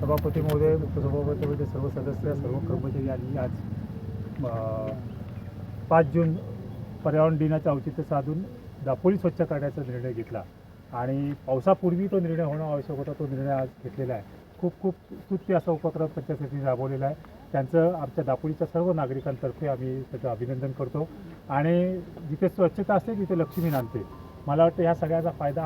सभापती महोदय, उपसभापती महोदय, सर्व सदस्य, सर्व कर्मचारी यांनी आज 5 जून पर्यावरण दिनाचं औचित्य साधून दापोली स्वच्छ करण्याचा निर्णय घेतला आणि पावसापूर्वी तो निर्णय होणं आवश्यक होता. तो निर्णय आज घेतलेला आहे. खूप खूप स्तुत्य असा उपक्रम पंचायत समितीने राबवलेला आहे. त्यांचं आमच्या दापोलीच्या सर्व नागरिकांतर्फे आम्ही त्याचं अभिनंदन करतो आणि जिथे स्वच्छता असते तिथे लक्ष्मी नांदते. मला वाटतं ह्या सगळ्याचा फायदा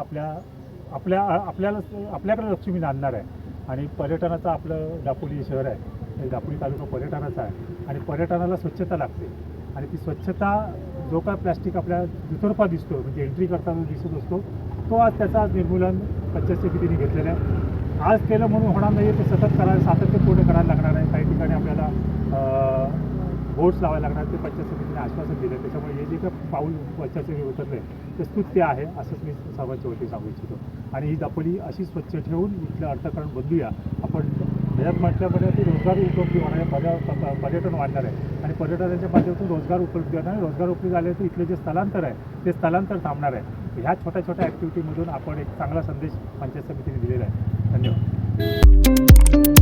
आपल्याकडे लक्ष्मी नांदणार आहे आणि पर्यटनाचं आपलं दापोली शहर आहे, दापोली तालुका पर्यटनाचा आहे आणि पर्यटनाला स्वच्छता लागते आणि ती स्वच्छता जो काय प्लॅस्टिक आपल्या दुतर्फा दिसतो म्हणजे एंट्री करताना दिसत असतो तो आज त्याचा निर्मूलन पंचायत समितीने घेतलेलं आहे. आज केलं म्हणून होणार नाही, ते सतत सातत्यपूर्ण करायला लागणार आहे. काही ठिकाणी आपल्याला बोर्ड्स लावायला लागणार, ते पंचायत समितीने आश्वासन दिलं. त्याच्यामुळे हे जे काही पाऊल पंचायत समिती उतरलं आहे ते स्तुत्य आहे असंच मी सर्वांच्या वतीने सांगू इच्छितो. आणि ही दापोली अशी स्वच्छ ठेवून इथलं अर्थकारण बदलूया. आपण ह्यात म्हटल्यामध्ये ती रोजगार उपलब्ध होणार आहे, पर्यटन वाढणार आहे आणि पर्यटनाच्या माध्यमातून रोजगार उपलब्ध होणार आहे. रोजगार उपलब्ध झाले तर इथले जे स्थलांतर आहे ते स्थलांतर थांबणार आहे. ह्या छोट्या छोट्या ॲक्टिव्हिटीमधून आपण एक चांगला संदेश पंचायत समितीने दिलेला आहे. धन्यवाद.